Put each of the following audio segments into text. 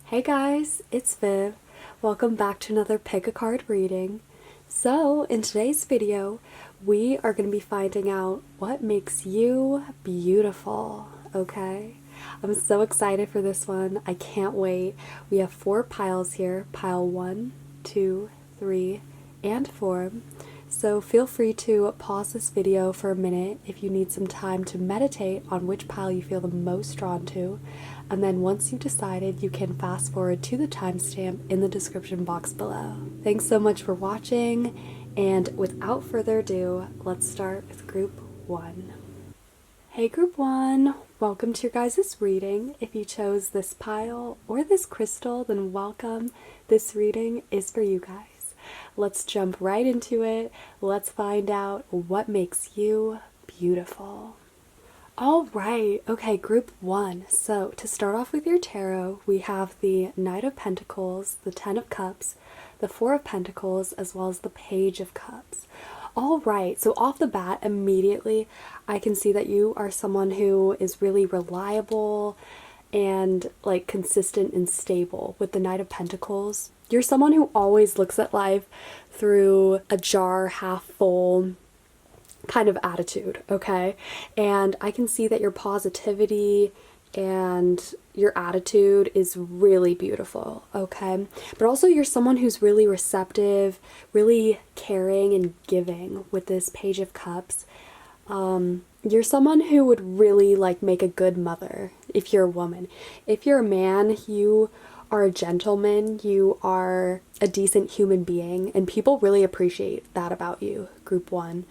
Hey guys, it's Viv. Welcome back to another pick a card reading. So, in today's video, we are going to be finding out what makes you beautiful, okay? I'm so excited for this one. I can't wait. We have 4 piles here, pile 1, 2, 3, and 4. So feel free to pause this video for a minute if you need some time to meditate on which pile you feel the most drawn to. And then once you've decided, you can fast forward to the timestamp in the description box below. Thanks so much for watching, and without further ado, let's start with group 1. Hey group 1, welcome to your guys' reading. If you chose this pile or this crystal, then welcome. This reading is for you guys. Let's jump right into it. Let's find out what makes you beautiful. All right, okay, group 1. So to start off with your tarot, we have the Knight of Pentacles, the 10 of Cups, the 4 of Pentacles, as well as the Page of Cups. All right, so off the bat, immediately, I can see that you are someone who is really reliable and like consistent and stable with the Knight of Pentacles. You're someone who always looks at life through a jar half full kind of attitude, okay? And I can see that your positivity and your attitude is really beautiful, okay? But also you're someone who's really receptive, really caring and giving with this Page of Cups. You're someone who would really like make a good mother if you're a woman. If you're a man, you are a gentleman, you are a decent human being, and people really appreciate that about you, group 1.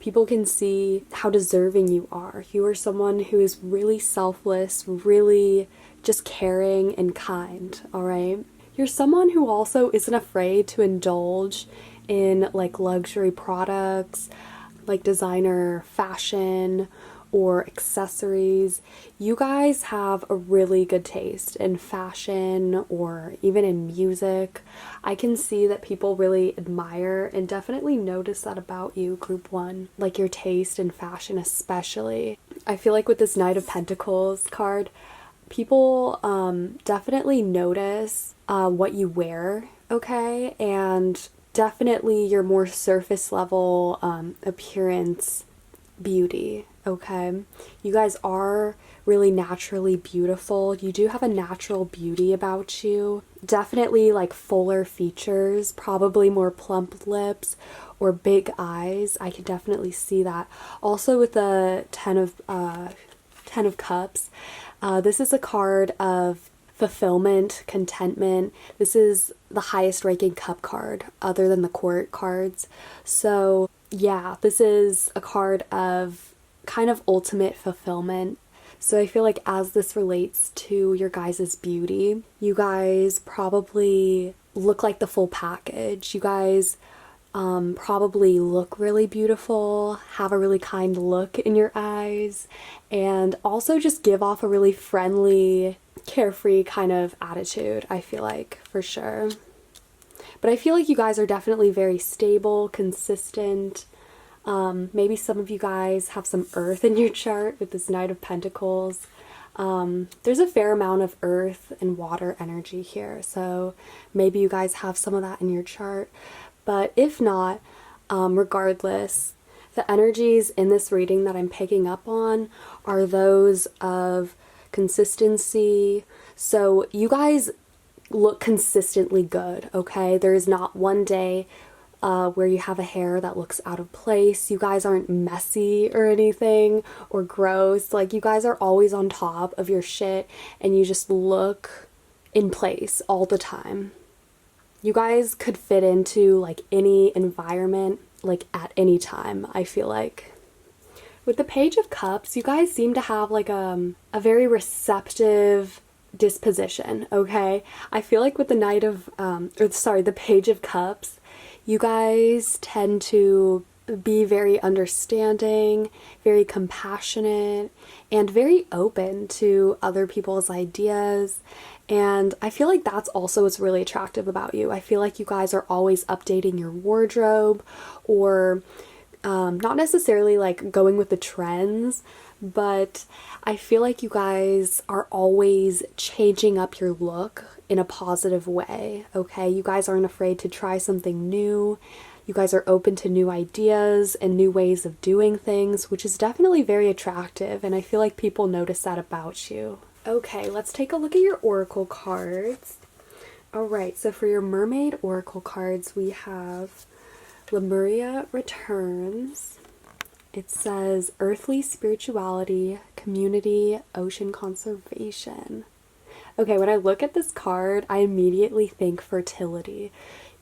People can see how deserving you are. You are someone who is really selfless, really just caring and kind, all right? You're someone who also isn't afraid to indulge in like luxury products, like designer fashion or accessories. You guys have a really good taste in fashion or even in music. I can see that people really admire and definitely notice that about you, group 1, like your taste in fashion especially. I feel like with this Knight of Pentacles card, people definitely notice what you wear, okay? And definitely your more surface level appearance beauty, okay? You guys are really naturally beautiful. You do have a natural beauty about you. Definitely like fuller features, probably more plump lips or big eyes. I can definitely see that. Also with the 10 of Cups, this is a card of fulfillment, contentment. This is the highest ranking cup card other than the court cards. So yeah, this is a card of kind of ultimate fulfillment. So I feel like as this relates to your guys' beauty, you guys probably look like the full package. You guys probably look really beautiful, have a really kind look in your eyes, and also just give off a really friendly, carefree kind of attitude, I feel like, for sure. But I feel like you guys are definitely very stable, consistent. Maybe some of you guys have some earth in your chart with this Knight of Pentacles. There's a fair amount of earth and water energy here, so maybe you guys have some of that in your chart. But if not, regardless, the energies in this reading that I'm picking up on are those of consistency. So you guys look consistently good, okay? There is not one day where you have a hair that looks out of place. You guys aren't messy or anything or gross. Like, you guys are always on top of your shit and you just look in place all the time. You guys could fit into like any environment, like at any time, I feel like. With the Page of Cups, you guys seem to have like a very receptive disposition, okay? I feel like with the the Page of Cups, you guys tend to be very understanding, very compassionate, and very open to other people's ideas. And I feel like that's also what's really attractive about you. I feel like you guys are always updating your wardrobe, or not necessarily like going with the trends, but I feel like you guys are always changing up your look in a positive way, okay? You guys aren't afraid to try something new. You guys are open to new ideas and new ways of doing things, which is definitely very attractive, and I feel like people notice that about you. Okay, let's take a look at your oracle cards. Alright, so for your mermaid oracle cards, we have Lemuria Returns. It says earthly spirituality, community, ocean conservation. Okay, when I look at this card, I immediately think fertility.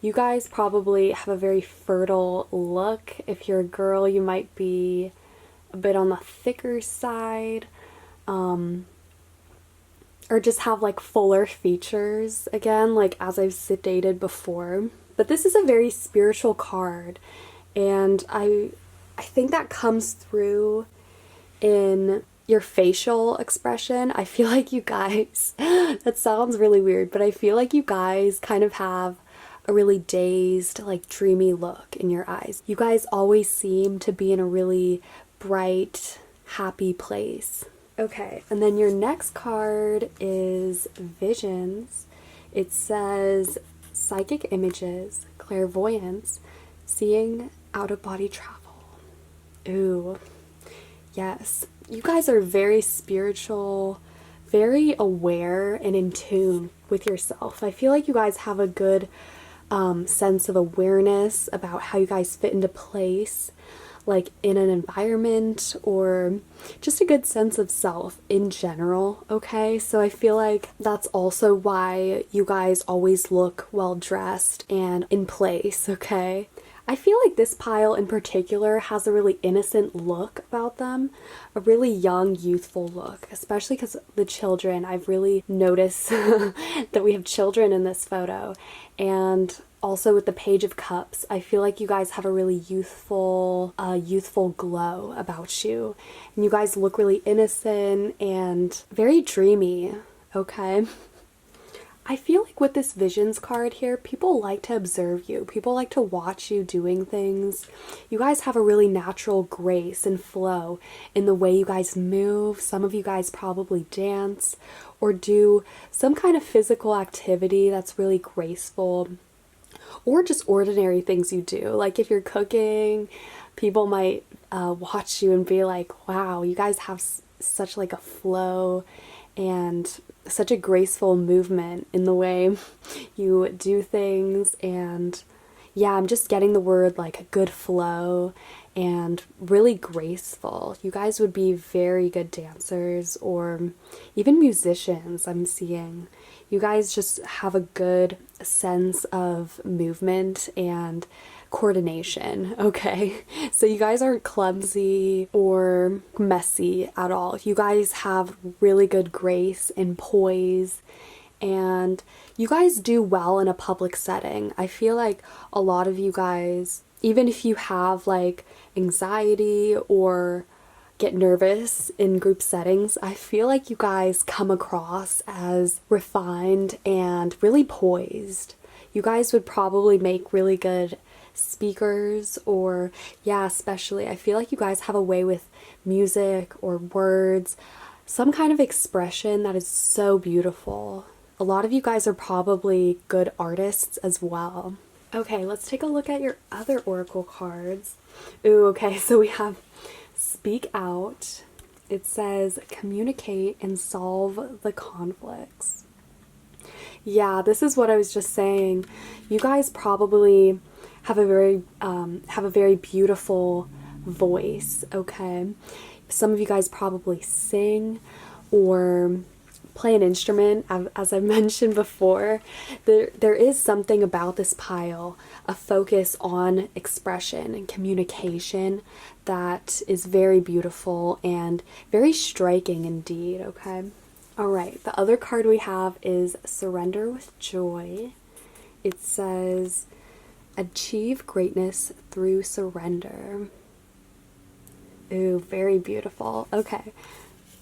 You guys probably have a very fertile look. If you're a girl, you might be a bit on the thicker side, or just have like fuller features again, like as I've stated before. But this is a very spiritual card, and I think that comes through in your facial expression. I feel like you guys, that sounds really weird, but I feel like you guys kind of have a really dazed, like dreamy look in your eyes. You guys always seem to be in a really bright, happy place. Okay, and then your next card is Visions. It says psychic images, clairvoyance, seeing out-of-body travel. Ooh, yes. You guys are very spiritual, very aware and in tune with yourself. I feel like you guys have a good sense of awareness about how you guys fit into place, like in an environment, or just a good sense of self in general, okay? So I feel like that's also why you guys always look well dressed and in place, okay? I feel like this pile in particular has a really innocent look about them, a really young, youthful look, especially because the children, I've really noticed that we have children in this photo. And also with the Page of Cups, I feel like you guys have a really youthful glow about you. And you guys look really innocent and very dreamy, okay? I feel like with this Visions card here, people like to observe you. People like to watch you doing things. You guys have a really natural grace and flow in the way you guys move. Some of you guys probably dance or do some kind of physical activity that's really graceful, or just ordinary things you do. Like if you're cooking, people might watch you and be like, wow, you guys have such like a flow and such a graceful movement in the way you do things. And yeah, I'm just getting the word like a good flow and really graceful. You guys would be very good dancers or even musicians, I'm seeing. You guys just have a good sense of movement and coordination, okay? So you guys aren't clumsy or messy at all. You guys have really good grace and poise, and you guys do well in a public setting. I feel like a lot of you guys, even if you have like anxiety or get nervous in group settings, I feel like you guys come across as refined and really poised. You guys would probably make really good speakers, or yeah, especially I feel like you guys have a way with music or words, some kind of expression that is so beautiful. A lot of you guys are probably good artists as well. Okay, let's take a look at your other oracle cards. Ooh, okay, so we have Speak Out. It says communicate and solve the conflicts. Yeah, this is what I was just saying. You guys probably have a very beautiful voice, okay? Some of you guys probably sing or play an instrument, as I mentioned before. There is something about this pile, a focus on expression and communication, that is very beautiful and very striking indeed, okay? Alright, the other card we have is Surrender with Joy. It says achieve greatness through surrender. Ooh, very beautiful. Okay.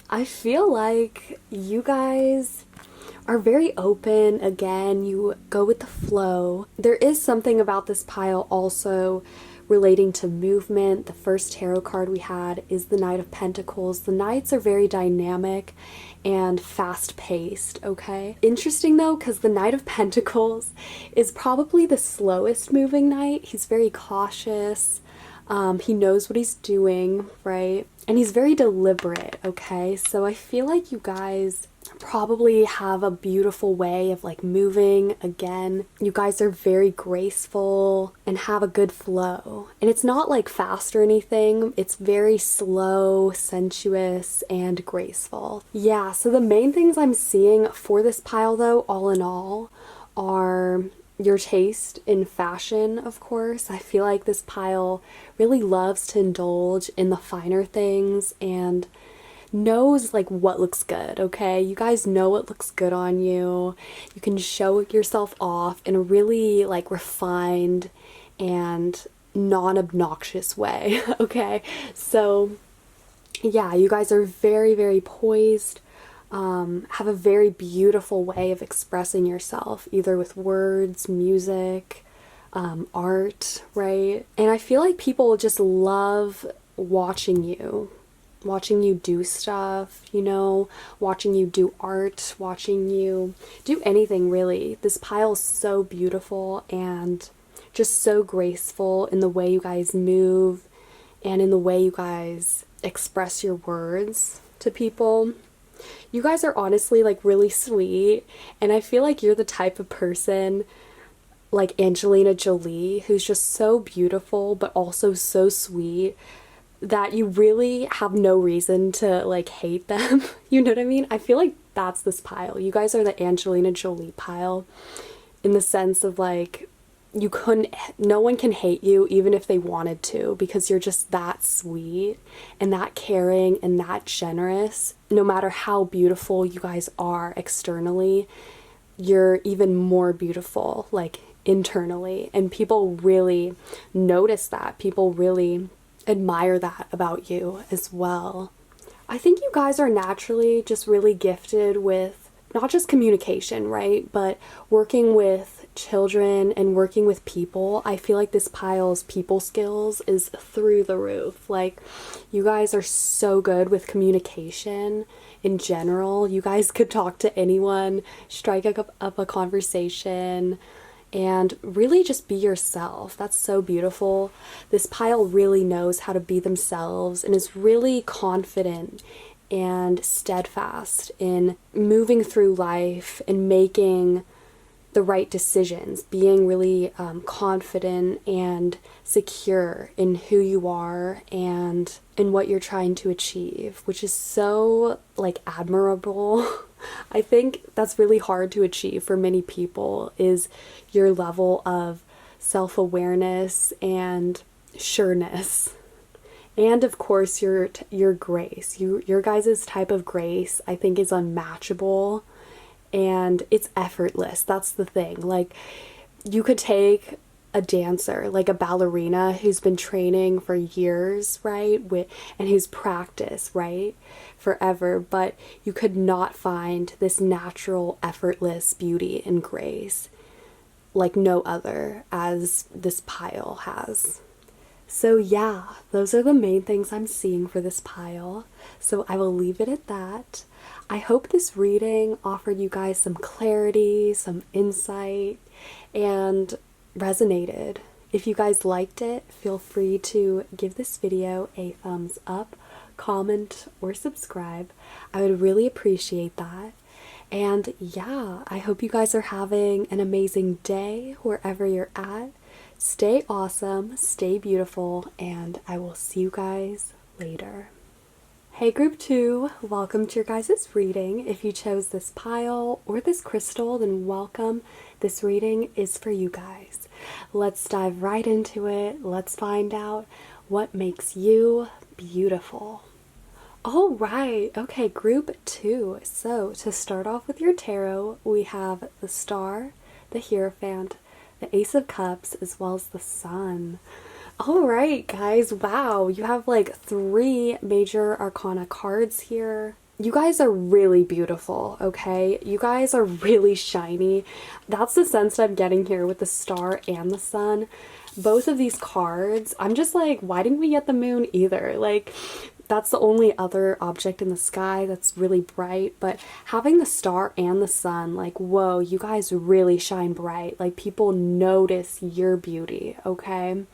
I feel like you guys are very open. Again, you go with the flow. There is something about this pile also relating to movement. The first tarot card we had is the Knight of Pentacles. The Knights are very dynamic and fast-paced, okay? Interesting though, because the Knight of Pentacles is probably the slowest moving knight. He's very cautious. He knows what he's doing, right? And he's very deliberate, okay? So I feel like you guys probably have a beautiful way of like moving. Again, you guys are very graceful and have a good flow. And it's not like fast or anything. It's very slow, sensuous, and graceful. Yeah, so the main things I'm seeing for this pile though, all in all, are your taste in fashion, of course. I feel like this pile really loves to indulge in the finer things and knows like what looks good, okay? You guys know what looks good on you. You can show yourself off in a really like refined and non-obnoxious way, okay? So yeah, you guys are very, very poised, have a very beautiful way of expressing yourself, either with words, music, art, right? And I feel like people just love watching you do stuff, you know, watching you do art, watching you do anything really. This pile is so beautiful and just so graceful in the way you guys move and in the way you guys express your words to people. You guys are honestly like really sweet, and I feel like you're the type of person like Angelina Jolie who's just so beautiful but also so sweet that you really have no reason to like hate them. You know what I mean? I feel like that's this pile. You guys are the Angelina Jolie pile in the sense of like no one can hate you even if they wanted to, because you're just that sweet and that caring and that generous. No matter how beautiful you guys are externally, you're even more beautiful like internally, and people really notice that. People really admire that about you as well. I think you guys are naturally just really gifted with not just communication, right? But working with children and working with people. I feel like this pile's people skills is through the roof. Like, you guys are so good with communication in general. You guys could talk to anyone, strike up a conversation, and really just be yourself. That's so beautiful. This pile really knows how to be themselves and is really confident and steadfast in moving through life and making the right decisions, being really confident and secure in who you are and in what you're trying to achieve, which is so like admirable. I think that's really hard to achieve for many people, is your level of self-awareness and sureness. And of course your grace. Your guys' type of grace I think is unmatchable, and it's effortless. That's the thing. Like, you could take a dancer, like a ballerina who's been training for years, right? And who's practiced, right? Forever, but you could not find this natural, effortless beauty and grace like no other as this pile has. So yeah, those are the main things I'm seeing for this pile. So I will leave it at that. I hope this reading offered you guys some clarity, some insight, and resonated. If you guys liked it, feel free to give this video a thumbs up, comment, or subscribe. I would really appreciate that. And yeah, I hope you guys are having an amazing day wherever you're at. Stay awesome, stay beautiful, and I will see you guys later. Hey group 2, welcome to your guys' reading. If you chose this pile or this crystal, then welcome. This reading is for you guys. Let's dive right into it. Let's find out what makes you beautiful. All right, okay, group 2. So to start off with your tarot, we have the Star, the Hierophant, the Ace of Cups, as well as the Sun. All right, guys, wow, you have like 3 major arcana cards here. You guys are really beautiful, okay? You guys are really shiny. That's the sense that I'm getting here with the star and the sun. Both of these cards, I'm just like, why didn't we get the moon either? Like, that's the only other object in the sky that's really bright, but having the star and the sun, like, whoa, you guys really shine bright. Like, people notice your beauty, okay?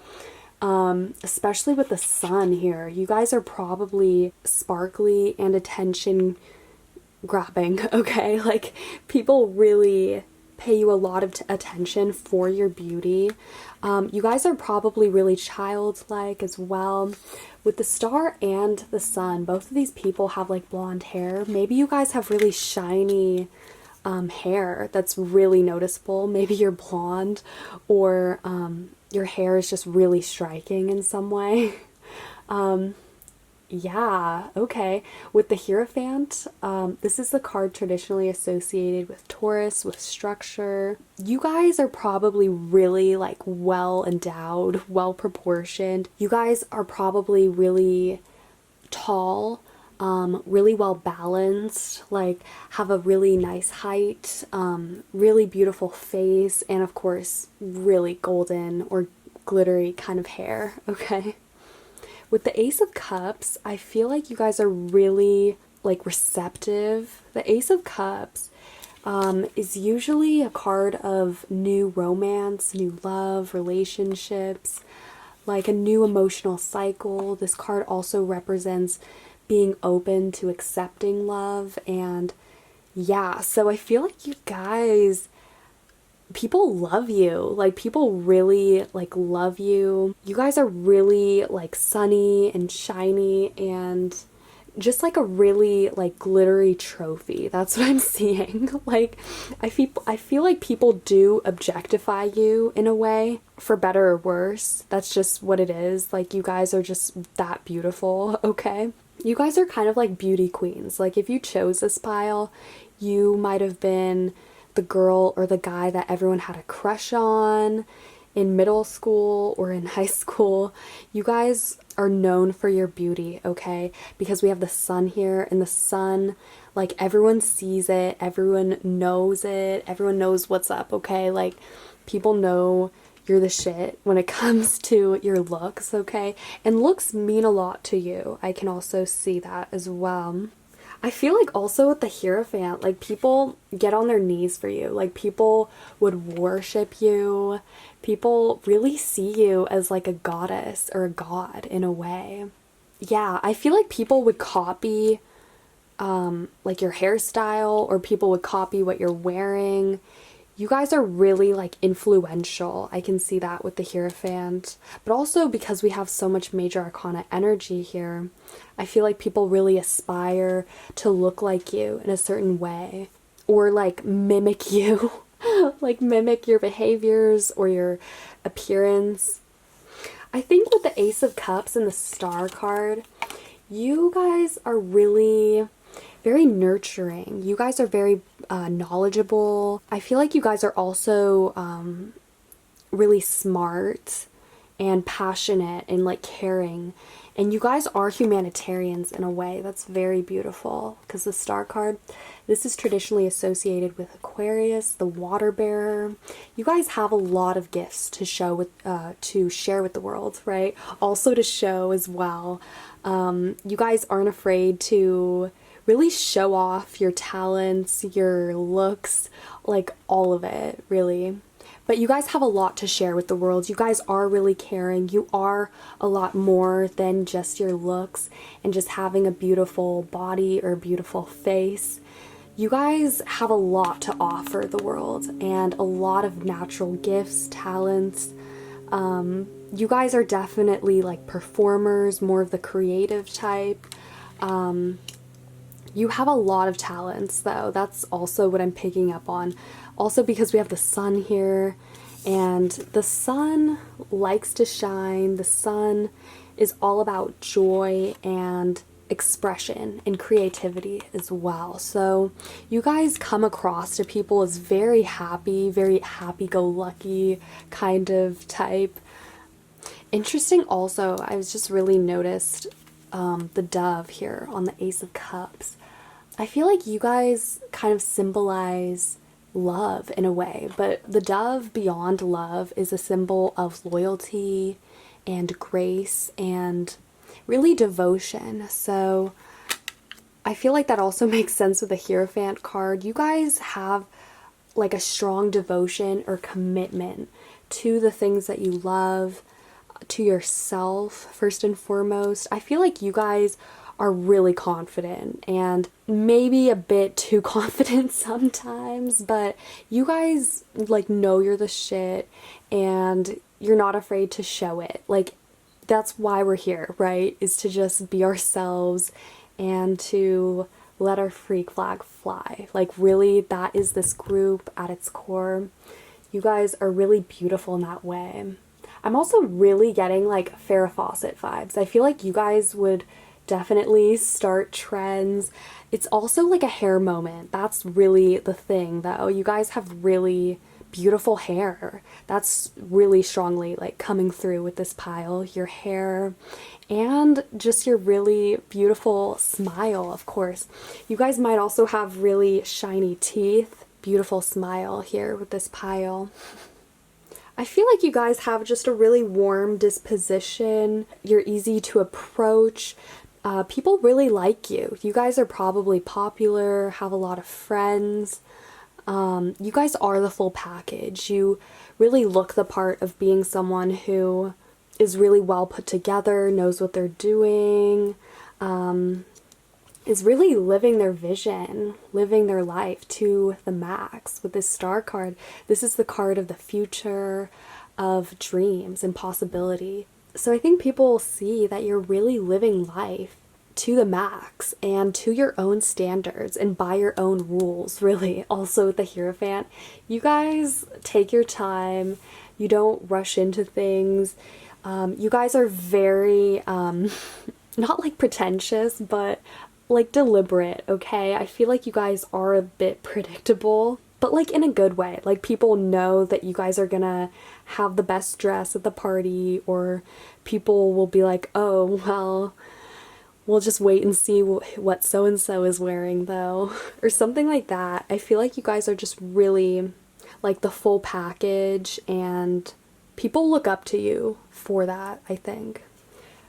Especially with the sun here. You guys are probably sparkly and attention grabbing, okay? Like, people really pay you a lot of attention for your beauty. You guys are probably really childlike as well. With the star and the sun, both of these people have like blonde hair. Maybe you guys have really shiny hair that's really noticeable. Maybe you're blonde, or your hair is just really striking in some way. Yeah, okay. With the Hierophant, this is the card traditionally associated with Taurus, with structure. You guys are probably really like well endowed, well proportioned. You guys are probably really tall, really well balanced, like have a really nice height, really beautiful face, and of course, really golden or glittery kind of hair, okay? With the Ace of Cups, I feel like you guys are really like receptive. The Ace of Cups is usually a card of new romance, new love, relationships, like a new emotional cycle. This card also represents being open to accepting love, and yeah, so I feel like you guys, people love you. Like, people really like love you. You guys are really like sunny and shiny and just like a really like glittery trophy. That's what I'm seeing. Like, I feel like people do objectify you in a way, for better or worse. That's just what it is. Like, you guys are just that beautiful, okay? You guys are kind of like beauty queens. Like, if you chose this pile, you might have been the girl or the guy that everyone had a crush on in middle school or in high school. You guys are known for your beauty, okay? Because we have the sun here, and the sun, like, everyone sees it, everyone knows what's up, okay? Like, people know you're the shit when it comes to your looks, okay? And looks mean a lot to you. I can also see that as well. I feel like also with the Hierophant, like, people get on their knees for you. Like, people would worship you. People really see you as like a goddess or a god in a way. Yeah, I feel like people would copy like your hairstyle, or people would copy what you're wearing. You guys are really like influential. I can see that with the Hierophant. But also because we have so much major arcana energy here, I feel like people really aspire to look like you in a certain way, or like mimic you, like mimic your behaviors or your appearance. I think with the Ace of Cups and the Star card, you guys are really very nurturing. You guys are very knowledgeable. I feel like you guys are also really smart and passionate and like caring. And you guys are humanitarians in a way that's very beautiful, because the Star card, this is traditionally associated with Aquarius, the water bearer. You guys have a lot of gifts to share with the world, right? Also to show as well. You guys aren't afraid to really show off your talents, your looks, like all of it, really. But you guys have a lot to share with the world. You guys are really caring. You are a lot more than just your looks and just having a beautiful body or a beautiful face. You guys have a lot to offer the world, and a lot of natural gifts, talents. You guys are definitely like performers, more of the creative type. You have a lot of talents, though. That's also what I'm picking up on. Also because we have the sun here, and the sun likes to shine. The sun is all about joy and expression and creativity as well. So you guys come across to people as very happy-go-lucky kind of type. Interesting also, I was just really noticed the dove here on the Ace of Cups. I feel like you guys kind of symbolize love in a way, but the dove beyond love is a symbol of loyalty and grace and really devotion. So I feel like that also makes sense with the Hierophant card. You guys have like a strong devotion or commitment to the things that you love, to yourself first and foremost. I feel like you guys are really confident and maybe a bit too confident sometimes, but you guys like know you're the shit and you're not afraid to show it. Like that's why we're here, right? Is to just be ourselves and to let our freak flag fly. Like really, that is this group at its core. You guys are really beautiful in that way. I'm also really getting like Farrah Fawcett vibes. I feel like you guys would definitely start trends. It's also like a hair moment. That's really the thing though. You guys have really beautiful hair. That's really strongly like coming through with this pile. Your hair and just your really beautiful smile, of course. You guys might also have really shiny teeth. Beautiful smile here with this pile. I feel like you guys have just a really warm disposition. You're easy to approach. People really like you. You guys are probably popular, have a lot of friends. You guys are the full package. You really look the part of being someone who is really well put together, knows what they're doing, is really living their vision, living their life to the max. With this star card, this is the card of the future, of dreams and possibility. So I think people will see that you're really living life to the max and to your own standards and by your own rules, really. Also with the Hierophant, you guys take your time, you don't rush into things. You guys are very, not like pretentious, but like deliberate, okay? I feel like you guys are a bit predictable, but like in a good way. Like people know that you guys are gonna have the best dress at the party, or people will be like, oh, well, we'll just wait and see what so-and-so is wearing though, or something like that. I feel like you guys are just really like the full package and people look up to you for that, I think.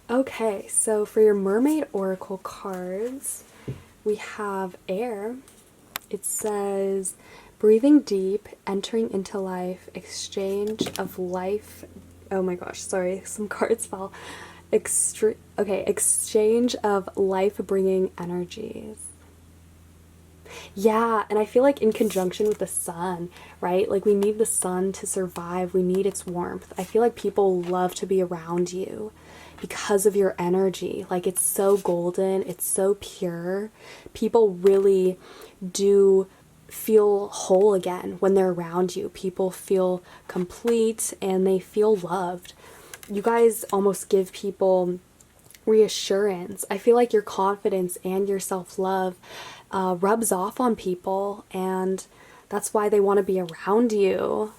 Okay, so for your Mermaid Oracle cards, we have air. It says, breathing deep, entering into life, exchange of life. Oh my gosh, sorry, some cards fell. Exchange of life-bringing energies. Yeah, and I feel like in conjunction with the sun, right? Like we need the sun to survive. We need its warmth. I feel like people love to be around you because of your energy. Like it's so golden, it's so pure. People really do feel whole again when they're around you. People feel complete and they feel loved. You guys almost give people reassurance. I feel like your confidence and your self-love rubs off on people, and that's why they want to be around you.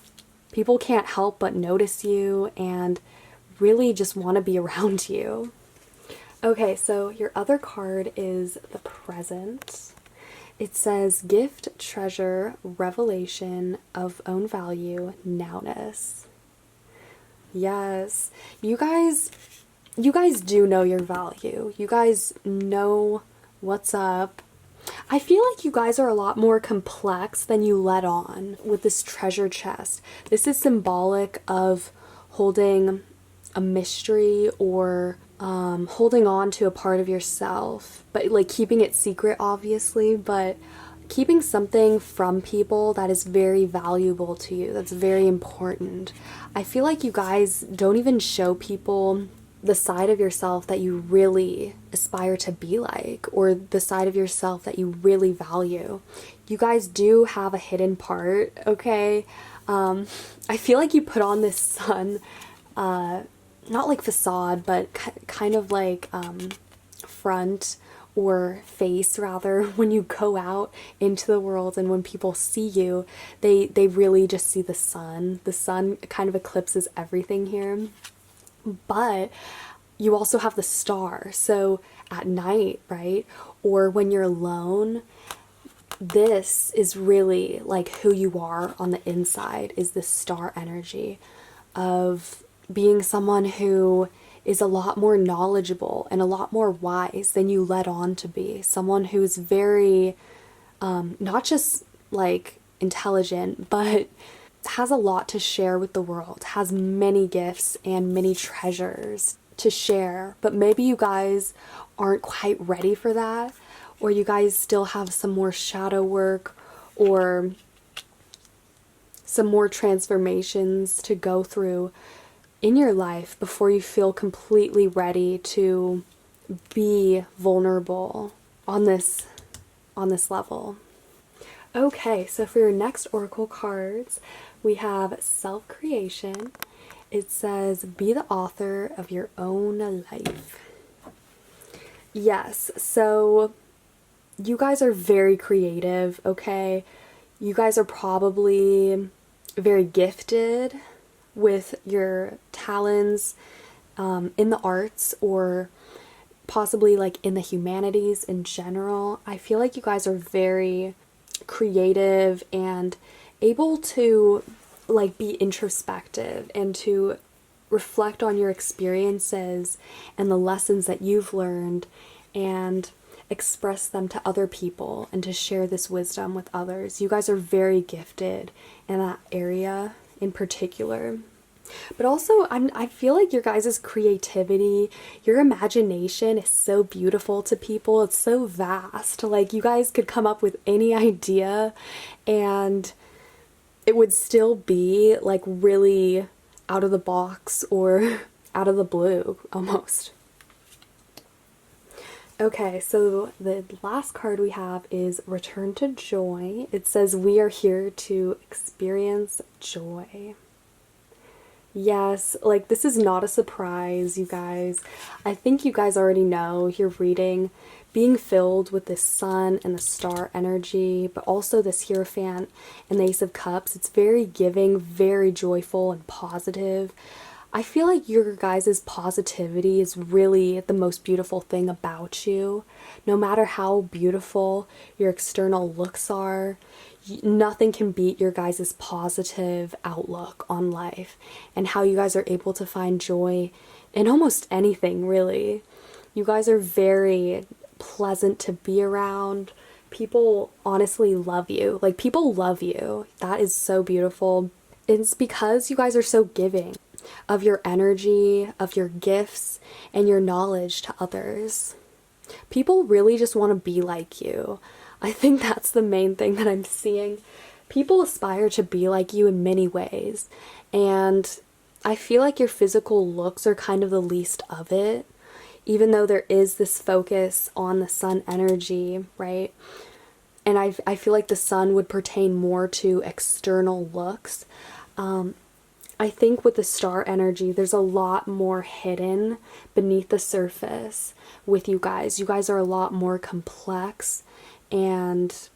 People can't help but notice you and really just want to be around you. Okay, so your other card is the Present. It says gift, treasure, revelation of own value, nowness. Yes, you guys do know your value. You guys know what's up. I feel like you guys are a lot more complex than you let on with this treasure chest. This is symbolic of holding a mystery or holding on to a part of yourself, but like keeping it secret, obviously, but keeping something from people that is very valuable to you, that's very important. I feel like you guys don't even show people the side of yourself that you really aspire to be like, or the side of yourself that you really value. You guys do have a hidden part, okay? I feel like you put on this sun, not like facade, but kind of like front or face rather, when you go out into the world and when people see you, they really just see the sun. The sun kind of eclipses everything here. But you also have the star. So at night, right? Or when you're alone this is really like who you are on the inside, is this star energy of being someone who is a lot more knowledgeable and a lot more wise than you let on to be. Someone who's very, not just like intelligent, but has a lot to share with the world, has many gifts and many treasures to share. But maybe you guys aren't quite ready for that, or you guys still have some more shadow work or some more transformations to go through in your life before you feel completely ready to be vulnerable on this level. Okay, so for your next oracle cards, we have self-creation. It says, be the author of your own life. Yes, so you guys are very creative, okay? You guys are probably very gifted with your talents in the arts, or possibly like in the humanities in general. I feel like you guys are very creative and able to like be introspective and to reflect on your experiences and the lessons that you've learned and express them to other people and to share this wisdom with others. You guys are very gifted in that area in particular. But also, I feel like your guys' creativity, your imagination is so beautiful to people. It's so vast. Like, you guys could come up with any idea and it would still be like really out of the box or out of the blue almost. Okay, so the last card we have is Return to Joy. It says, we are here to experience joy. Yes, like this is not a surprise, you guys. I think you guys already know, you're reading, being filled with this sun and the star energy, but also this Hierophant and the Ace of Cups. It's very giving, very joyful and positive. I feel like your guys' positivity is really the most beautiful thing about you. No matter how beautiful your external looks are, nothing can beat your guys' positive outlook on life and how you guys are able to find joy in almost anything, really. You guys are very pleasant to be around. People honestly love you. Like, people love you. That is so beautiful. It's because you guys are so giving of your energy, of your gifts, and your knowledge to others. People really just want to be like you. I think that's the main thing that I'm seeing. People aspire to be like you in many ways, and I feel like your physical looks are kind of the least of it, even though there is this focus on the sun energy, right? And I feel like the sun would pertain more to external looks. I think with the star energy, there's a lot more hidden beneath the surface with you guys. You guys are a lot more complex and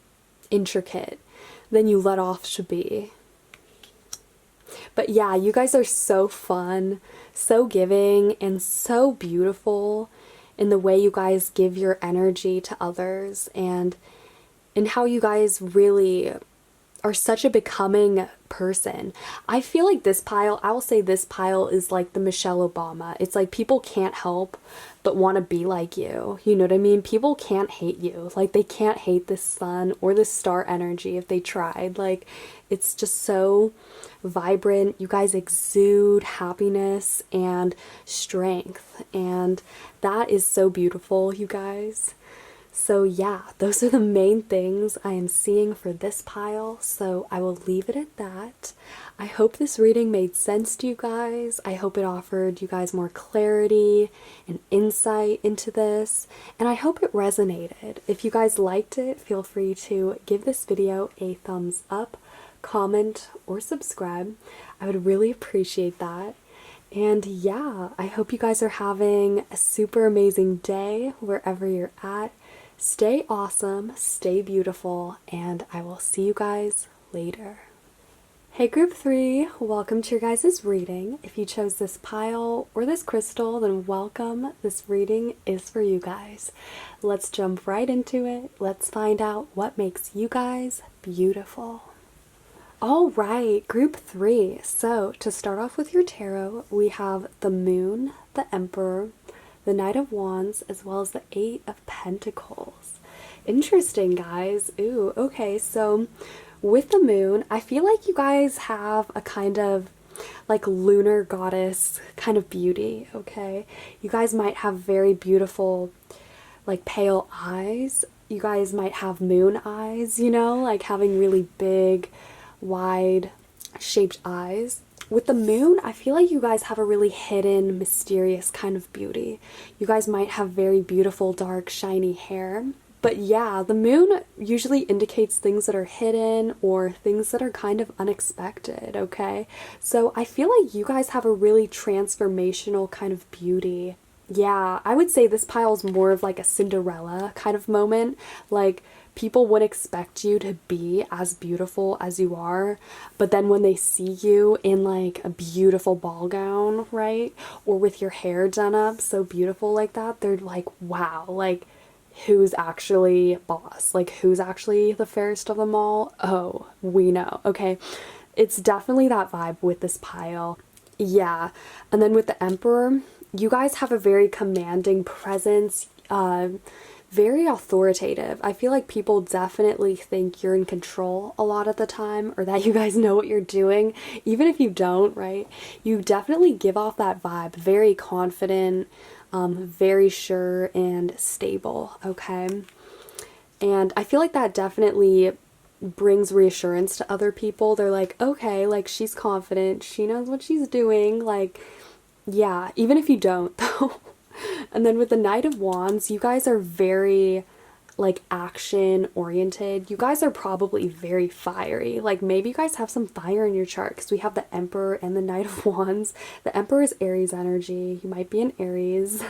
intricate than you let off to be. But yeah, you guys are so fun, so giving, and so beautiful in the way you guys give your energy to others, and in how you guys really are such a becoming person. I feel like this pile, I will say this pile is like the Michelle Obama. It's like people can't help but want to be like you. You know what I mean? People can't hate you. Like, they can't hate this sun or this star energy if they tried. Like, it's just so vibrant. You guys exude happiness and strength, and that is so beautiful, you guys. So yeah, those are the main things I am seeing for this pile, so I will leave it at that. I hope this reading made sense to you guys. I hope it offered you guys more clarity and insight into this, and I hope it resonated. If you guys liked it, feel free to give this video a thumbs up, comment, or subscribe. I would really appreciate that. And yeah, I hope you guys are having a super amazing day wherever you're at. Stay awesome, stay beautiful, and I will see you guys later. Hey group 3, welcome to your guys' reading. If you chose this pile or this crystal, then welcome. This reading is for you guys. Let's jump right into it. Let's find out what makes you guys beautiful. All right, group 3. So to start off with your tarot, we have the Moon, the Emperor, the Knight of Wands, as well as the Eight of Pentacles. Interesting, guys. Ooh, okay, so with the Moon, I feel like you guys have a kind of like lunar goddess kind of beauty, okay? You guys might have very beautiful, like pale eyes. You guys might have moon eyes, you know, like having really big, wide shaped eyes. With the Moon, I feel like you guys have a really hidden, mysterious kind of beauty. You guys might have very beautiful, dark, shiny hair. But yeah, the Moon usually indicates things that are hidden or things that are kind of unexpected, okay? So I feel like you guys have a really transformational kind of beauty. Yeah, I would say this pile is more of like a Cinderella kind of moment. Like, people wouldn't expect you to be as beautiful as you are, but then when they see you in like a beautiful ball gown, right? Or with your hair done up so beautiful like that, they're like, wow, like, who's actually boss? Like, who's actually the fairest of them all? Oh, we know. Okay. It's definitely that vibe with this pile. Yeah. And then with the Emperor, you guys have a very commanding presence, very authoritative. I feel like people definitely think you're in control a lot of the time, or that you guys know what you're doing, even if you don't, right? You definitely give off that vibe, very confident, very sure and stable, okay? And I feel like that definitely brings reassurance to other people. They're like, okay, like, she's confident, she knows what she's doing, like, yeah, even if you don't, though. And then with the Knight of Wands, you guys are very, like, action oriented. You guys are probably very fiery. Like, maybe you guys have some fire in your chart because we have the Emperor and the Knight of Wands. The Emperor is Aries energy. You might be an Aries.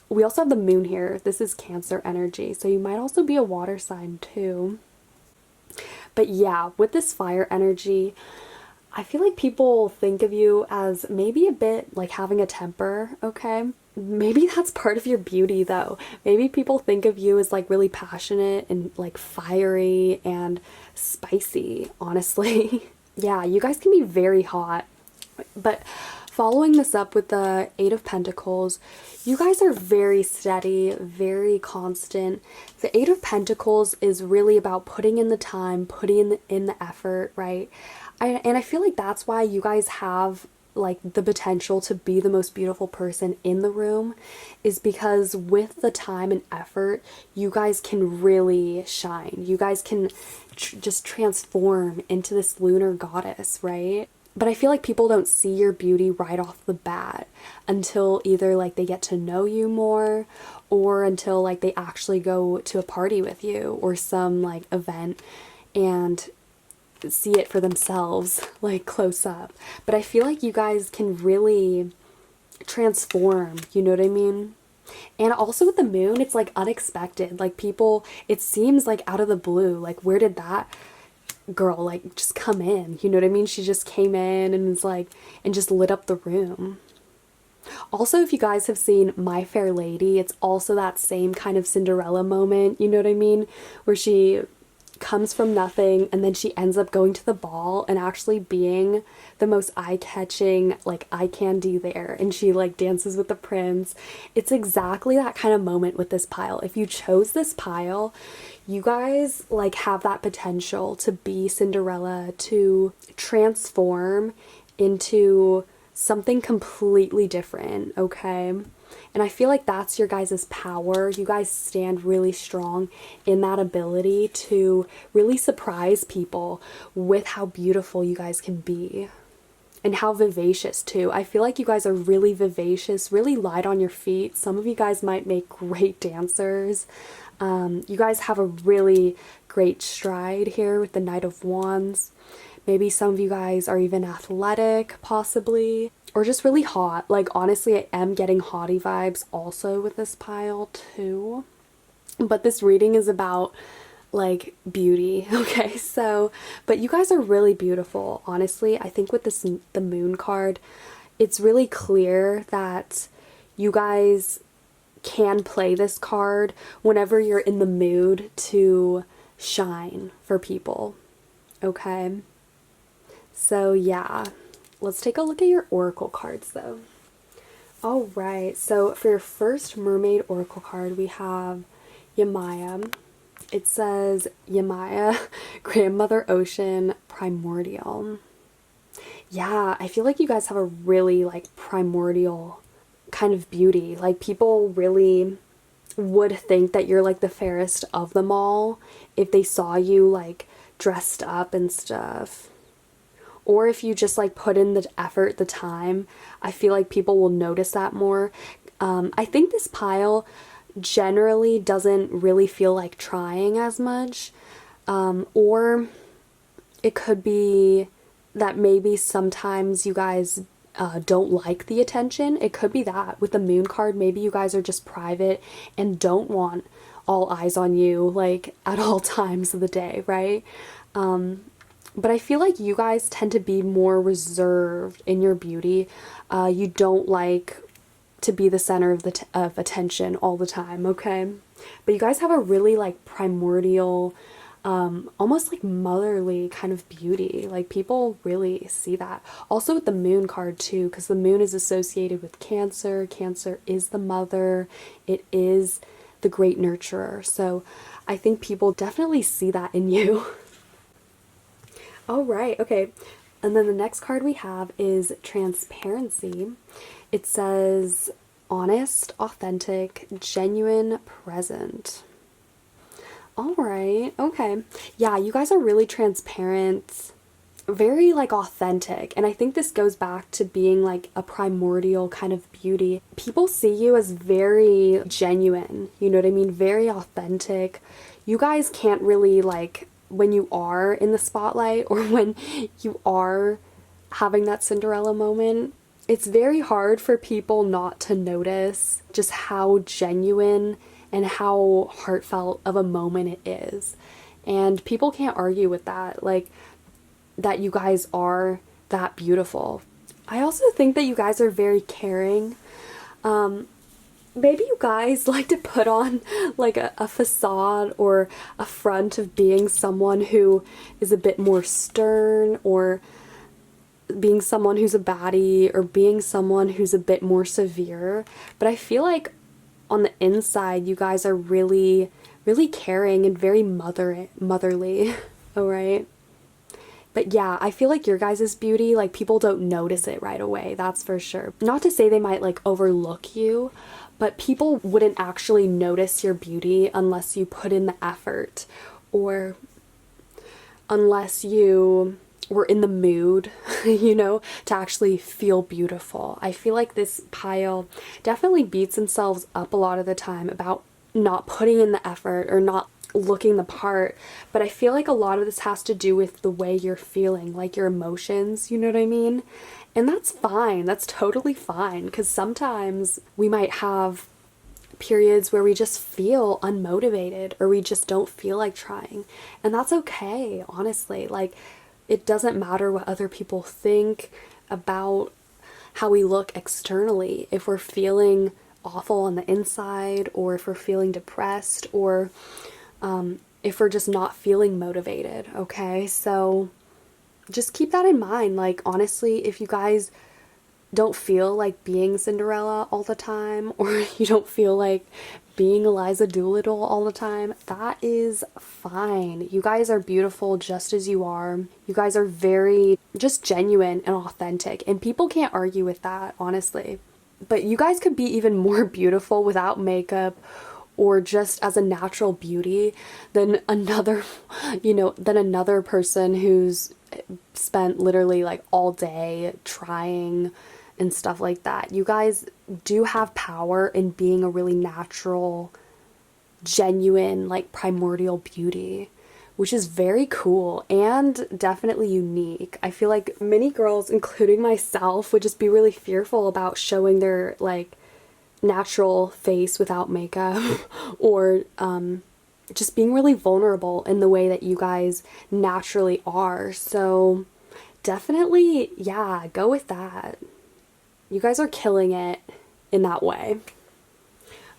We also have the Moon here. This is Cancer energy. So you might also be a water sign too. But yeah, with this fire energy, I feel like people think of you as maybe a bit like having a temper, okay? Maybe that's part of your beauty though. Maybe people think of you as like really passionate and like fiery and spicy, honestly. Yeah, you guys can be very hot. But following this up with the Eight of Pentacles, you guys are very steady, very constant. The Eight of Pentacles is really about putting in the time, putting in the effort, right? And I feel like that's why you guys have like the potential to be the most beautiful person in the room, is because with the time and effort, you guys can really shine. You guys can just transform into this lunar goddess, right? But I feel like people don't see your beauty right off the bat until either like they get to know you more, or until like they actually go to a party with you or some like event and see it for themselves, like close up. But I feel like you guys can really transform, you know what I mean? And also with the Moon, it's like unexpected. Like, people, it seems like out of the blue. Like, where did that girl like just come in? You know what I mean? She just came in and was like, and just lit up the room. Also, if you guys have seen My Fair Lady, it's also that same kind of Cinderella moment, you know what I mean? Where she comes from nothing and then she ends up going to the ball and actually being the most eye-catching like eye candy there, and she like dances with the prince. It's exactly that kind of moment with this pile. If you chose this pile, you guys like have that potential to be Cinderella, to transform into something completely different, okay? And I feel like that's your guys' power. You guys stand really strong in that ability to really surprise people with how beautiful you guys can be. And how vivacious too. I feel like you guys are really vivacious, really light on your feet. Some of you guys might make great dancers. You guys have a really great stride here with the Knight of Wands. Maybe some of you guys are even athletic, possibly, or just really hot. Like, honestly, I am getting haughty vibes also with this pile too. But this reading is about like beauty. Okay, so but you guys are really beautiful, honestly. I think with the moon card, it's really clear that you guys can play this card whenever you're in the mood to shine for people. Okay, so yeah, let's take a look at your oracle cards though. All right, so for your first mermaid oracle card, we have Yamaya. It says Yamaya, Grandmother Ocean, Primordial. Yeah, I feel like you guys have a really like primordial kind of beauty. Like people really would think that you're like the fairest of them all if they saw you like dressed up and stuff. Or if you just like put in the effort, the time, I feel like people will notice that more. I think this pile generally doesn't really feel like trying as much. Or it could be that maybe sometimes you guys don't like the attention. It could be that with the moon card, maybe you guys are just private and don't want all eyes on you like at all times of the day, right? But I feel like you guys tend to be more reserved in your beauty. You don't like to be the center of attention all the time, okay? But you guys have a really like primordial, almost like motherly kind of beauty. Like people really see that. Also with the moon card too, because the moon is associated with Cancer. Cancer is the mother. It is the great nurturer. So I think people definitely see that in you. All right, okay. And then the next card we have is Transparency. It says honest, authentic, genuine, present. All right, okay. Yeah, you guys are really transparent, very like authentic. And I think this goes back to being like a primordial kind of beauty. People see you as very genuine, you know what I mean? Very authentic. You guys can't really like, when you are in the spotlight or when you are having that Cinderella moment, it's very hard for people not to notice just how genuine and how heartfelt of a moment it is. And people can't argue with that, like that you guys are that beautiful. I also think that you guys are very caring. Maybe you guys like to put on like a facade or a front of being someone who is a bit more stern, or being someone who's a baddie, or being someone who's a bit more severe. But I feel like on the inside, you guys are really, really caring and very motherly. All right. But yeah, I feel like your guys' beauty, like people don't notice it right away. That's for sure. Not to say they might like overlook you, but people wouldn't actually notice your beauty unless you put in the effort, or unless you were in the mood, you know, to actually feel beautiful. I feel like this pile definitely beats themselves up a lot of the time about not putting in the effort or not looking the part, but I feel like a lot of this has to do with the way you're feeling, like your emotions, you know what I mean? And that's fine. That's totally fine, because sometimes we might have periods where we just feel unmotivated or we just don't feel like trying. And that's okay, honestly. Like, it doesn't matter what other people think about how we look externally. If we're feeling awful on the inside, or if we're feeling depressed, or if we're just not feeling motivated, okay? So just keep that in mind. Like, honestly, if you guys don't feel like being Cinderella all the time, or you don't feel like being Eliza Doolittle all the time, that is fine. You guys are beautiful just as you are. You guys are very just genuine and authentic, and people can't argue with that, honestly. But you guys could be even more beautiful without makeup, or just as a natural beauty, than another, you know, than another person who's spent literally like all day trying and stuff like that. You guys do have power in being a really natural, genuine, like primordial beauty, which is very cool and definitely unique. I feel like many girls, including myself, would just be really fearful about showing their like natural face without makeup, or just being really vulnerable in the way that you guys naturally are. So definitely, yeah, go with that. You guys are killing it in that way.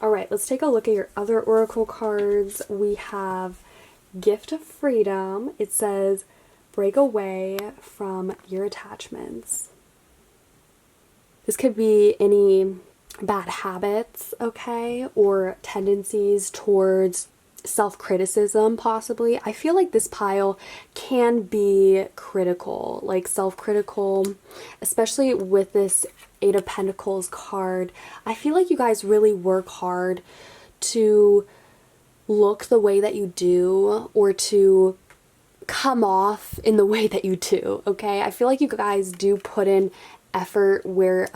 All right, let's take a look at your other oracle cards. We have Gift of Freedom. It says, break away from your attachments. This could be any bad habits, okay, or tendencies towards self-criticism, possibly. I feel like this pile can be critical, like self-critical, especially with this Eight of Pentacles card. I feel like you guys really work hard to look the way that you do, or to come off in the way that you do, okay? I feel like you guys do put in effort where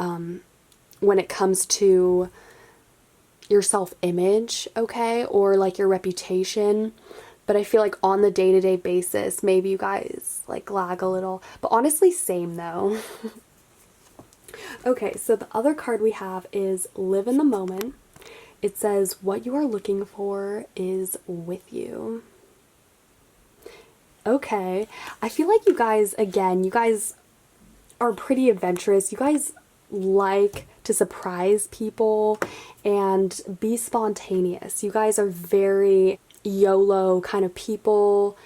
when it comes to your self-image, okay, or like your reputation. But I feel like on the day-to-day basis, maybe you guys like lag a little. But honestly, same though. Okay, so the other card we have is Live in the Moment. It says, what you are looking for is with you. Okay, I feel like you guys, again, you guys are pretty adventurous. You guys like to surprise people and be spontaneous. You guys are very YOLO kind of people.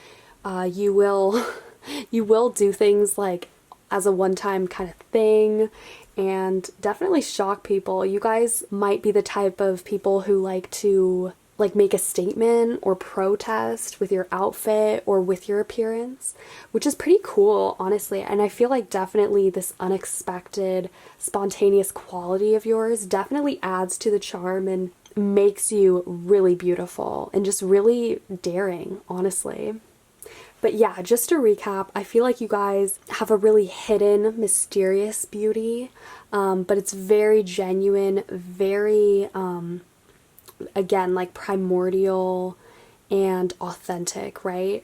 You will do things like as a one-time kind of thing, and definitely shock people. You guys might be the type of people who like to make a statement or protest with your outfit or with your appearance, which is pretty cool, honestly. And I feel like definitely this unexpected, spontaneous quality of yours definitely adds to the charm and makes you really beautiful and just really daring, honestly. But yeah, just to recap, I feel like you guys have a really hidden, mysterious beauty, but it's very genuine, very, again, like primordial and authentic, right?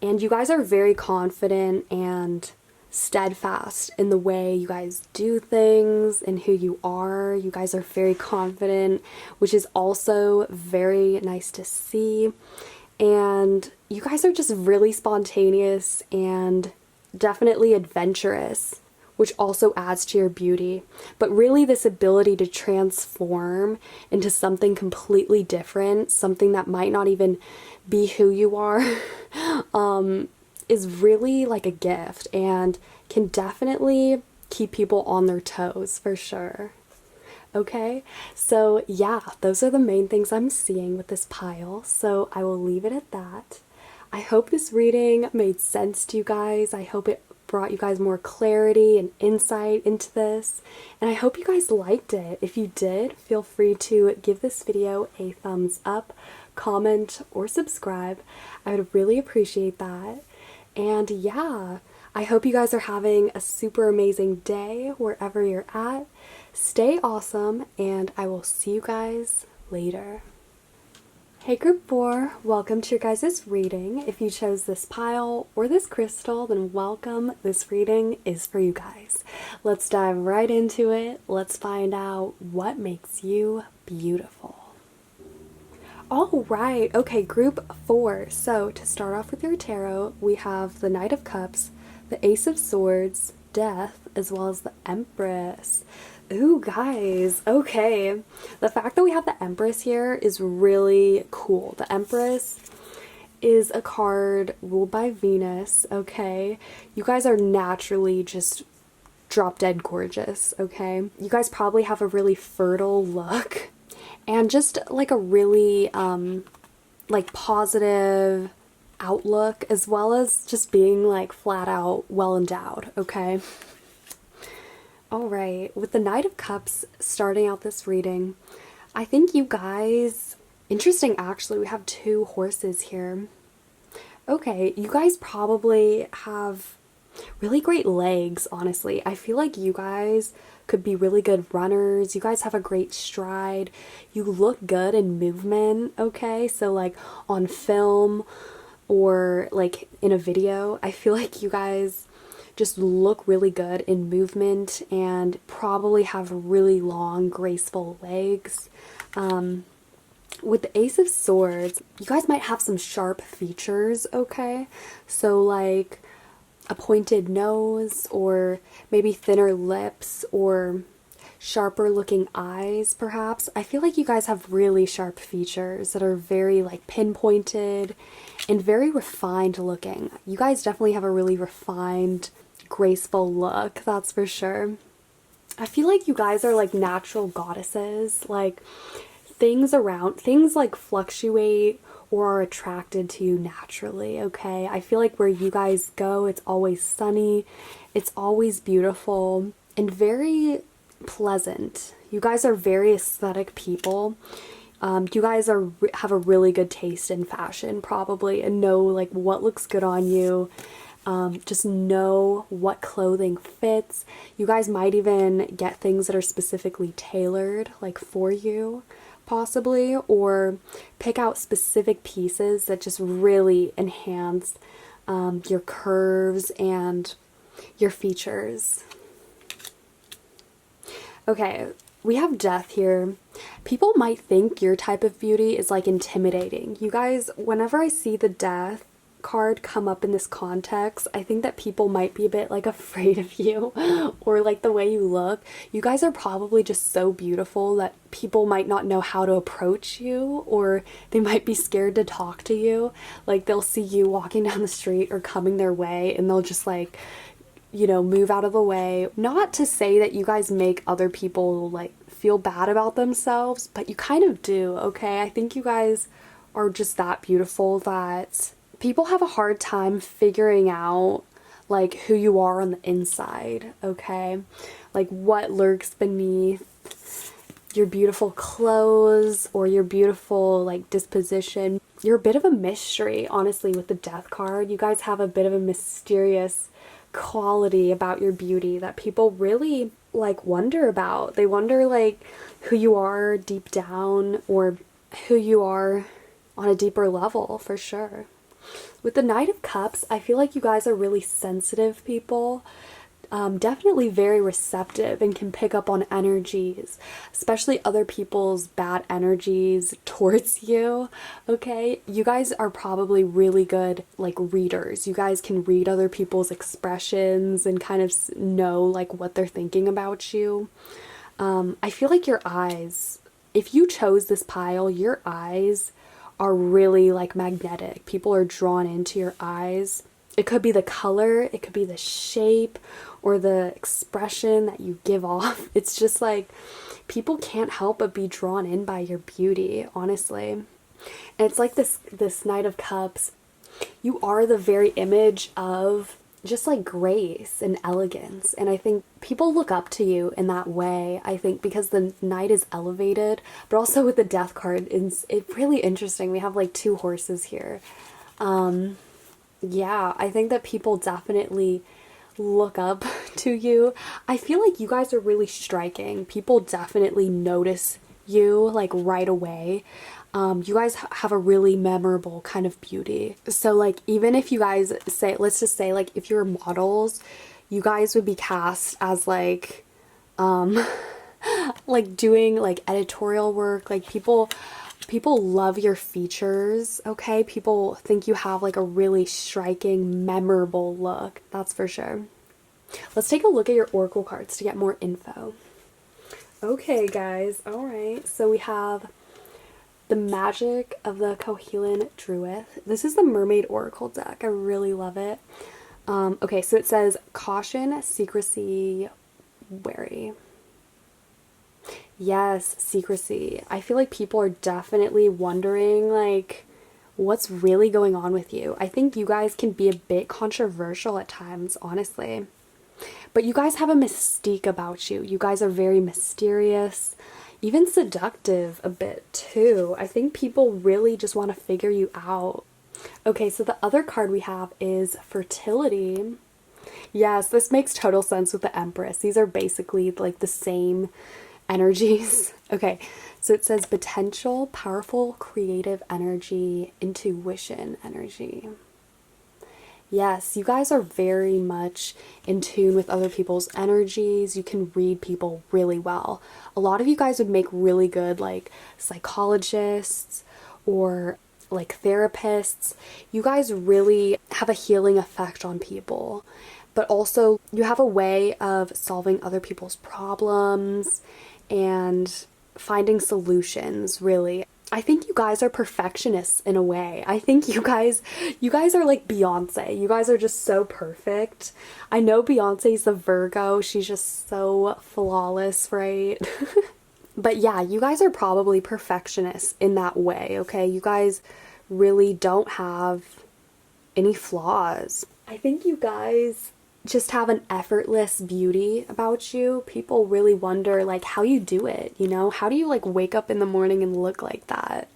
And you guys are very confident and steadfast in the way you guys do things and who you are. You guys are very confident, which is also very nice to see. And you guys are just really spontaneous and definitely adventurous, which also adds to your beauty. But really, this ability to transform into something completely different, something that might not even be who you are, is really like a gift and can definitely keep people on their toes for sure. Okay, so yeah, those are the main things I'm seeing with this pile, so I will leave it at that. I hope this reading made sense to you guys. I hope it brought you guys more clarity and insight into this, and I hope you guys liked it. If you did, feel free to give this video a thumbs up, comment, or subscribe. I would really appreciate that. And yeah, I hope you guys are having a super amazing day wherever you're at. Stay awesome, and I will see you guys later. Hey group 4, welcome to your guys' reading. If you chose this pile or this crystal, then welcome. This reading is for you guys. Let's dive right into it. Let's find out what makes you beautiful. All right, okay, group 4. So to start off with your tarot, we have the Knight of Cups, the Ace of Swords, Death, as well as the Empress. Ooh, guys, okay. The fact that we have the Empress here is really cool. The Empress is a card ruled by Venus, okay? You guys are naturally just drop dead gorgeous, okay? You guys probably have a really fertile look and just like a really like positive outlook, as well as just being like flat out well endowed, okay? All right, with the Knight of Cups starting out this reading, I think you guys, interesting actually, we have 2 horses here. Okay, you guys probably have really great legs, honestly. I feel like you guys could be really good runners. You guys have a great stride. You look good in movement, okay? So like on film or like in a video, I feel like you guys just look really good in movement and probably have really long, graceful legs. with the Ace of Swords, you guys might have some sharp features, okay? So like a pointed nose, or maybe thinner lips, or sharper looking eyes perhaps. I feel like you guys have really sharp features that are very like pinpointed and very refined looking. You guys definitely have a really refined, graceful look, that's for sure. I feel like you guys are like natural goddesses. Like things like fluctuate or are attracted to you naturally, okay? I feel like where you guys go, it's always sunny, it's always beautiful, and very pleasant. You guys are very aesthetic people. You guys have a really good taste in fashion, probably, and know like what looks good on you. Just know what clothing fits. You guys might even get things that are specifically tailored, like for you, possibly, or pick out specific pieces that just really enhance your curves and your features. Okay, we have Death here. People might think your type of beauty is like intimidating. You guys, whenever I see the Death card come up in this context, I think that people might be a bit like afraid of you or like the way you look. You guys are probably just so beautiful that people might not know how to approach you, or they might be scared to talk to you. Like they'll see you walking down the street or coming their way and they'll just like, you know, move out of the way. Not to say that you guys make other people like feel bad about themselves, but you kind of do, okay? I think you guys are just that beautiful that people have a hard time figuring out like who you are on the inside, okay? Like what lurks beneath your beautiful clothes or your beautiful like disposition. You're a bit of a mystery, honestly, with the Death card. You guys have a bit of a mysterious quality about your beauty that people really like wonder about. They wonder like who you are deep down, or who you are on a deeper level, for sure. With the Knight of Cups, I feel like you guys are really sensitive people. Definitely very receptive and can pick up on energies, especially other people's bad energies towards you, okay? You guys are probably really good like readers. You guys can read other people's expressions and kind of know like what they're thinking about you. I feel like your eyes, if you chose this pile, your eyes are really like magnetic. People are drawn into your eyes. It could be the color, it could be the shape, or the expression that you give off. It's just like people can't help but be drawn in by your beauty, honestly. And it's like this Knight of Cups. You are the very image of just like grace and elegance, and I think people look up to you in that way. I think because the Knight is elevated, but also with the Death card, it's really interesting. We have like two horses here. Yeah, I think that people definitely look up to you. I feel like you guys are really striking. People definitely notice you like right away. You guys have a really memorable kind of beauty. So like even if you guys say, let's just say like if you're models, you guys would be cast as like like doing like editorial work. Like people love your features, okay? People think you have like a really striking, memorable look, that's for sure. Let's take a look at your oracle cards to get more info. Okay, guys, all right. So we have the Magic of the Cohelan Druid. This is the Mermaid Oracle deck. I really love it. Okay, so it says caution, secrecy, wary. Yes, secrecy. I feel like people are definitely wondering like what's really going on with you. I think you guys can be a bit controversial at times, honestly. But you guys have a mystique about you. You guys are very mysterious, even seductive a bit too. I think people really just want to figure you out. Okay, so the other card we have is fertility. Yes, this makes total sense with the Empress. These are basically like the same energies. Okay, so it says potential, powerful, creative energy, intuition energy. Yes, you guys are very much in tune with other people's energies. You can read people really well. A lot of you guys would make really good like psychologists or like therapists. You guys really have a healing effect on people. But also, you have a way of solving other people's problems and finding solutions, really. I think you guys are perfectionists in a way. I think you guys are like Beyonce. You guys are just so perfect. I know Beyonce's a Virgo. She's just so flawless, right? But yeah, you guys are probably perfectionists in that way, okay? You guys really don't have any flaws. I think you guys just have an effortless beauty about you. People really wonder like how you do it, you know? How do you like wake up in the morning and look like that?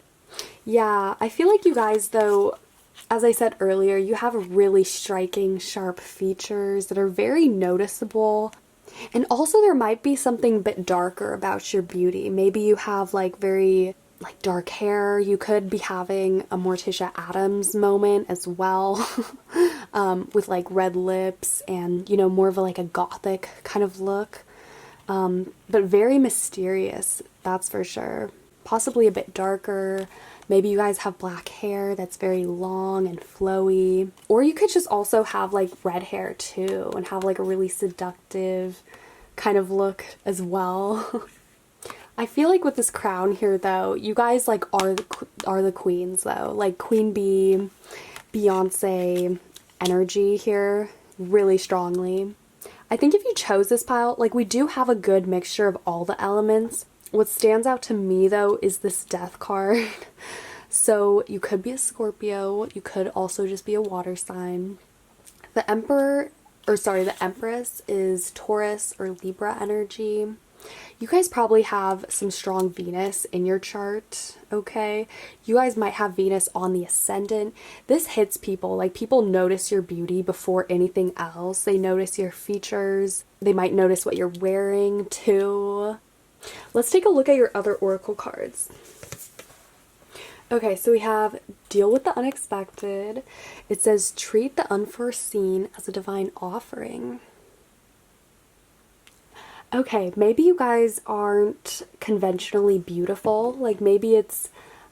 Yeah, I feel like you guys though, as I said earlier, you have really striking, sharp features that are very noticeable. And also there might be something a bit darker about your beauty. Maybe you have like very like dark hair. You could be having a Morticia Addams moment as well. With like red lips and, you know, more of like a gothic kind of look. But very mysterious, that's for sure. Possibly a bit darker. Maybe you guys have black hair that's very long and flowy. Or you could just also have like red hair too and have like a really seductive kind of look as well. I feel like with this crown here though, you guys like are the queens though. Like Queen Bee, Beyonce energy here really strongly. I think if you chose this pile, like we do have a good mixture of all the elements. What stands out to me though is this death card. So you could be a Scorpio, you could also just be a water sign. The Empress is Taurus or Libra energy. You guys probably have some strong Venus in your chart, okay? You guys might have Venus on the ascendant. This hits people. Like, people notice your beauty before anything else. They notice your features. They might notice what you're wearing, too. Let's take a look at your other oracle cards. Okay, so we have Deal with the Unexpected. It says, treat the unforeseen as a divine offering. Okay, maybe you guys aren't conventionally beautiful, like maybe it's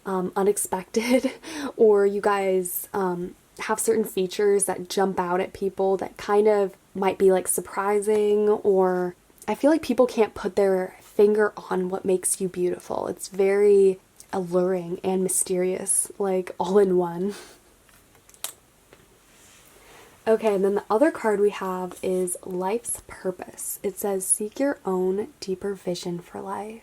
unexpected, or you guys have certain features that jump out at people that kind of might be like surprising, or I feel like people can't put their finger on what makes you beautiful. It's very alluring and mysterious, like all in one. Okay, and then the other card we have is Life's Purpose. It says, seek your own deeper vision for life.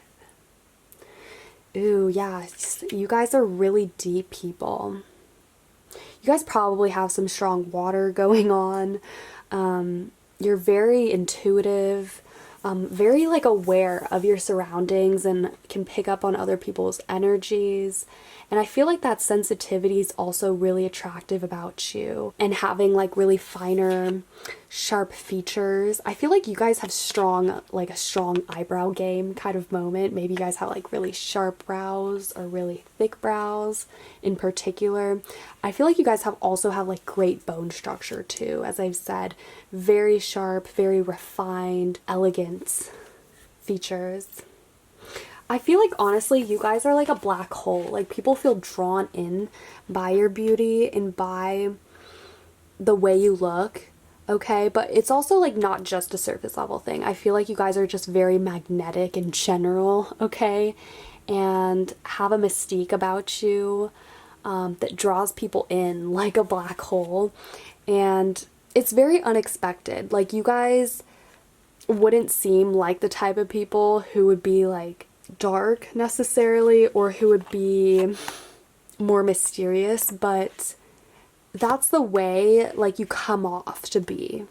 Ooh, yeah, you guys are really deep people. You guys probably have some strong water going on. You're very intuitive, very like aware of your surroundings and can pick up on other people's energies. And I feel like that sensitivity is also really attractive about you, and having like really finer, sharp features. I feel like you guys have a strong eyebrow game kind of moment. Maybe you guys have like really sharp brows or really thick brows in particular. I feel like you guys also have like great bone structure too. As I've said, very sharp, very refined, elegant features. I feel like honestly you guys are like a black hole. Like, people feel drawn in by your beauty and by the way you look, okay? But it's also like not just a surface level thing. I feel like you guys are just very magnetic in general, okay? And have a mystique about you that draws people in like a black hole. And it's very unexpected. Like, you guys wouldn't seem like the type of people who would be like dark necessarily, or who would be more mysterious, but that's the way like you come off to be.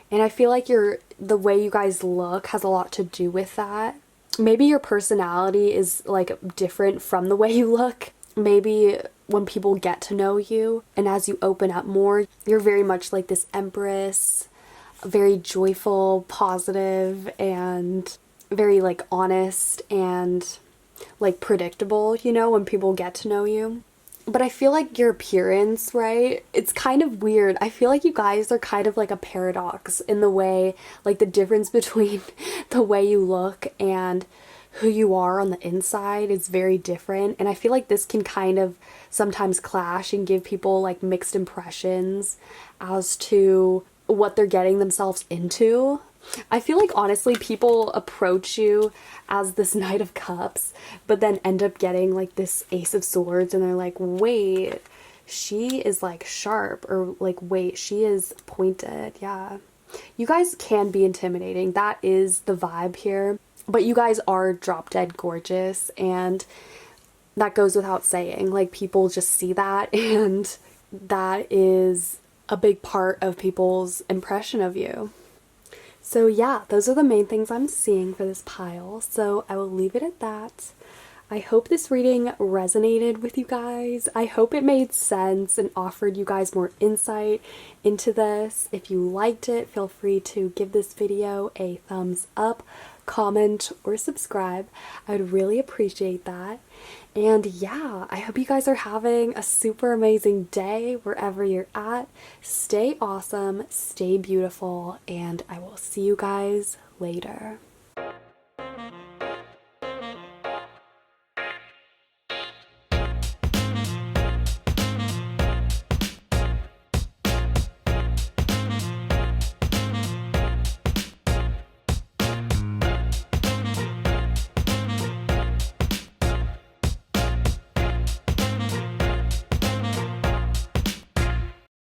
And I feel like the way you guys look has a lot to do with that. Maybe your personality is like different from the way you look. Maybe when people get to know you and as you open up more, you're very much like this empress, very joyful, positive, and very like honest and like predictable, you know, when people get to know you. But I feel like your appearance, right? It's kind of weird. I feel like you guys are kind of like a paradox in the way, like the difference between the way you look and who you are on the inside is very different. And I feel like this can kind of sometimes clash and give people like mixed impressions as to what they're getting themselves into. I feel like honestly people approach you as this Knight of Cups, but then end up getting like this Ace of Swords and they're like, wait, she is like sharp, or like, wait, she is pointed. Yeah. You guys can be intimidating. That is the vibe here. But you guys are drop dead gorgeous, and that goes without saying. Like, people just see that, and that is a big part of people's impression of you. So yeah, those are the main things I'm seeing for this pile. So I will leave it at that. I hope this reading resonated with you guys. I hope it made sense and offered you guys more insight into this. If you liked it, feel free to give this video a thumbs up, comment, or subscribe. I would really appreciate that. And yeah, I hope you guys are having a super amazing day wherever you're at. Stay awesome, stay beautiful, and I will see you guys later.